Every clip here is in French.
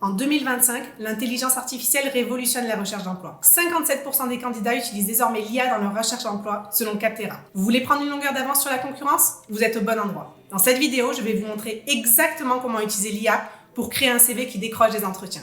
En 2025, l'intelligence artificielle révolutionne la recherche d'emploi. 57% des candidats utilisent désormais l'IA dans leur recherche d'emploi, selon Capterra. Vous voulez prendre une longueur d'avance sur la concurrence? Vous êtes au bon endroit. Dans cette vidéo, je vais vous montrer exactement comment utiliser l'IA pour créer un CV qui décroche des entretiens.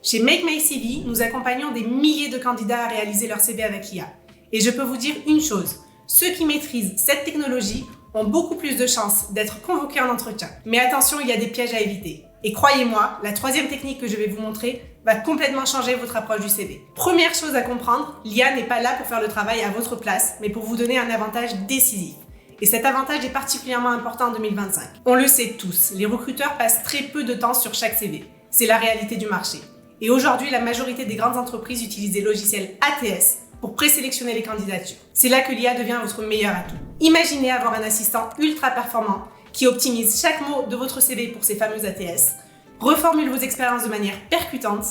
Chez Make My CV, nous accompagnons des milliers de candidats à réaliser leur CV avec l'IA. Et je peux vous dire une chose, ceux qui maîtrisent cette technologie ont beaucoup plus de chances d'être convoqués en entretien. Mais attention, il y a des pièges à éviter. Et croyez-moi, la troisième technique que je vais vous montrer va complètement changer votre approche du CV. Première chose à comprendre, l'IA n'est pas là pour faire le travail à votre place, mais pour vous donner un avantage décisif. Et cet avantage est particulièrement important en 2025. On le sait tous, les recruteurs passent très peu de temps sur chaque CV. C'est la réalité du marché. Et aujourd'hui, la majorité des grandes entreprises utilisent des logiciels ATS pour présélectionner les candidatures. C'est là que l'IA devient votre meilleur atout. Imaginez avoir un assistant ultra performant qui optimise chaque mot de votre CV pour ces fameux ATS, reformule vos expériences de manière percutante,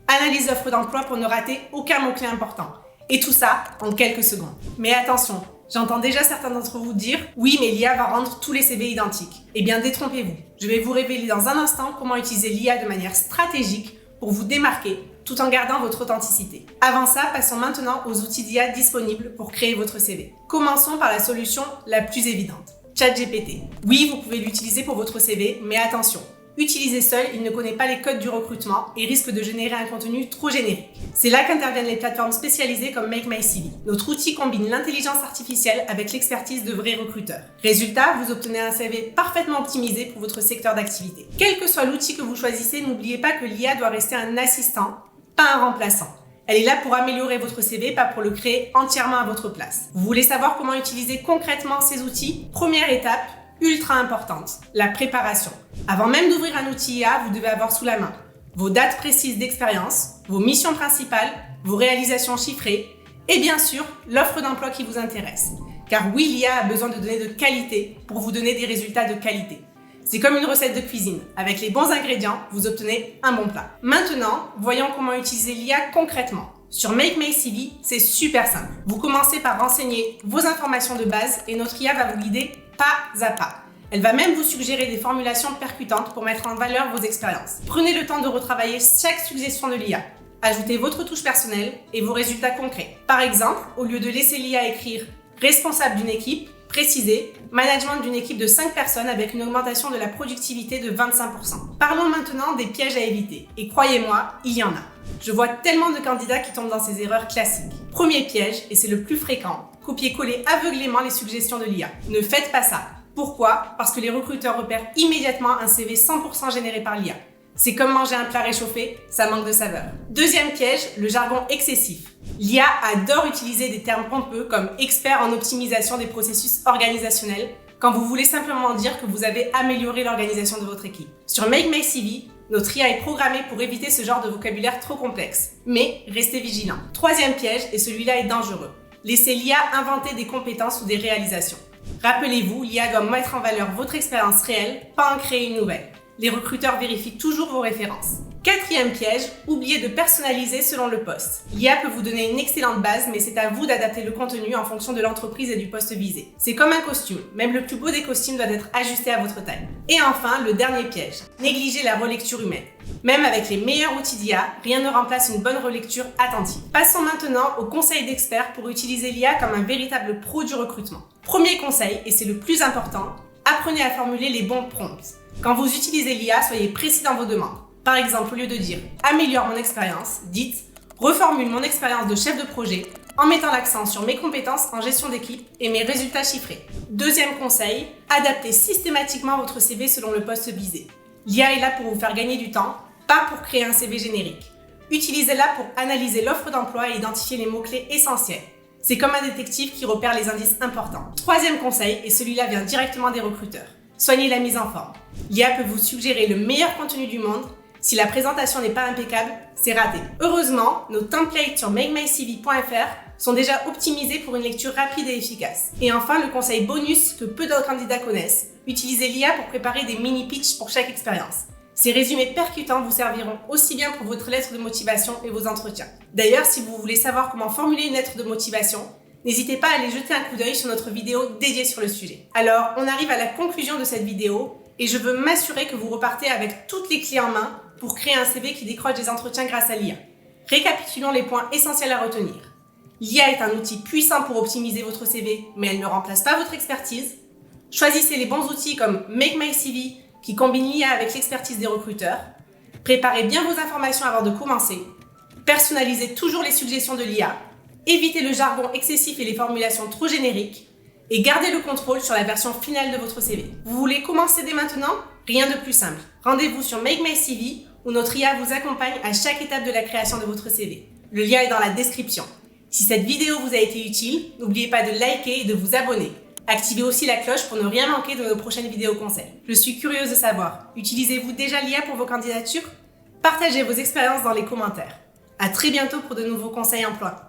analyse l'offre d'emploi pour ne rater aucun mot-clé important. Et tout ça en quelques secondes. Mais attention, j'entends déjà certains d'entre vous dire « Oui, mais l'IA va rendre tous les CV identiques ». Eh bien, détrompez-vous. Je vais vous révéler dans un instant comment utiliser l'IA de manière stratégique pour vous démarquer tout en gardant votre authenticité. Avant ça, passons maintenant aux outils d'IA disponibles pour créer votre CV. Commençons par la solution la plus évidente, ChatGPT. Oui, vous pouvez l'utiliser pour votre CV, mais attention, utilisé seul, il ne connaît pas les codes du recrutement et risque de générer un contenu trop générique. C'est là qu'interviennent les plateformes spécialisées comme Make My CV. Notre outil combine l'intelligence artificielle avec l'expertise de vrais recruteurs. Résultat, vous obtenez un CV parfaitement optimisé pour votre secteur d'activité. Quel que soit l'outil que vous choisissez, n'oubliez pas que l'IA doit rester un assistant, pas un remplaçant. Elle est là pour améliorer votre CV, pas pour le créer entièrement à votre place. Vous voulez savoir comment utiliser concrètement ces outils? Première étape, ultra importante, la préparation. Avant même d'ouvrir un outil IA, vous devez avoir sous la main vos dates précises d'expérience, vos missions principales, vos réalisations chiffrées et bien sûr, l'offre d'emploi qui vous intéresse. Car oui, l'IA a besoin de données de qualité pour vous donner des résultats de qualité. C'est comme une recette de cuisine. Avec les bons ingrédients, vous obtenez un bon plat. Maintenant, voyons comment utiliser l'IA concrètement. Sur Make My CV, c'est super simple. Vous commencez par renseigner vos informations de base et notre IA va vous guider pas à pas. Elle va même vous suggérer des formulations percutantes pour mettre en valeur vos expériences. Prenez le temps de retravailler chaque suggestion de l'IA. Ajoutez votre touche personnelle et vos résultats concrets. Par exemple, au lieu de laisser l'IA écrire « responsable d'une équipe », précisez « management d'une équipe de 5 personnes avec une augmentation de la productivité de 25%. » Parlons maintenant des pièges à éviter. Et croyez-moi, il y en a. Je vois tellement de candidats qui tombent dans ces erreurs classiques. Premier piège, et c'est le plus fréquent, copier-coller aveuglément les suggestions de l'IA. Ne faites pas ça. Pourquoi? Parce que les recruteurs repèrent immédiatement un CV 100% généré par l'IA. C'est comme manger un plat réchauffé, ça manque de saveur. Deuxième piège, le jargon excessif. L'IA adore utiliser des termes pompeux comme expert en optimisation des processus organisationnels quand vous voulez simplement dire que vous avez amélioré l'organisation de votre équipe. Sur Make My CV, notre IA est programmée pour éviter ce genre de vocabulaire trop complexe. Mais restez vigilants. Troisième piège, et celui-là est dangereux. Laissez l'IA inventer des compétences ou des réalisations. Rappelez-vous, l'IA doit mettre en valeur votre expérience réelle, pas en créer une nouvelle. Les recruteurs vérifient toujours vos références. Quatrième piège, oubliez de personnaliser selon le poste. L'IA peut vous donner une excellente base, mais c'est à vous d'adapter le contenu en fonction de l'entreprise et du poste visé. C'est comme un costume, même le plus beau des costumes doit être ajusté à votre taille. Et enfin, le dernier piège, négligez la relecture humaine. Même avec les meilleurs outils d'IA, rien ne remplace une bonne relecture attentive. Passons maintenant au conseil d'experts pour utiliser l'IA comme un véritable pro du recrutement. Premier conseil, et c'est le plus important, apprenez à formuler les bons prompts. Quand vous utilisez l'IA, soyez précis dans vos demandes. Par exemple, au lieu de dire « améliore mon expérience », dites « reformule mon expérience de chef de projet en mettant l'accent sur mes compétences en gestion d'équipe et mes résultats chiffrés ». Deuxième conseil, adaptez systématiquement votre CV selon le poste visé. L'IA est là pour vous faire gagner du temps, pas pour créer un CV générique. Utilisez-la pour analyser l'offre d'emploi et identifier les mots-clés essentiels. C'est comme un détective qui repère les indices importants. Troisième conseil, et celui-là vient directement des recruteurs. Soignez la mise en forme. L'IA peut vous suggérer le meilleur contenu du monde. Si la présentation n'est pas impeccable, c'est raté. Heureusement, nos templates sur makemycv.fr sont déjà optimisés pour une lecture rapide et efficace. Et enfin, le conseil bonus que peu d'autres candidats connaissent, utilisez l'IA pour préparer des mini-pitchs pour chaque expérience. Ces résumés percutants vous serviront aussi bien pour votre lettre de motivation et vos entretiens. D'ailleurs, si vous voulez savoir comment formuler une lettre de motivation, n'hésitez pas à aller jeter un coup d'œil sur notre vidéo dédiée sur le sujet. Alors, on arrive à la conclusion de cette vidéo. et je veux m'assurer que vous repartez avec toutes les clés en main pour créer un CV qui décroche des entretiens grâce à l'IA. Récapitulons les points essentiels à retenir. L'IA est un outil puissant pour optimiser votre CV, mais elle ne remplace pas votre expertise. Choisissez les bons outils comme Make My CV qui combine l'IA avec l'expertise des recruteurs. Préparez bien vos informations avant de commencer. Personnalisez toujours les suggestions de l'IA. Évitez le jargon excessif et les formulations trop génériques. Et gardez le contrôle sur la version finale de votre CV. Vous voulez commencer dès maintenant? Rien de plus simple. Rendez-vous sur Make My CV où notre IA vous accompagne à chaque étape de la création de votre CV. Le lien est dans la description. Si cette vidéo vous a été utile, n'oubliez pas de liker et de vous abonner. Activez aussi la cloche pour ne rien manquer de nos prochaines vidéos conseils. Je suis curieuse de savoir, utilisez-vous déjà l'IA pour vos candidatures? Partagez vos expériences dans les commentaires. À très bientôt pour de nouveaux conseils emploi.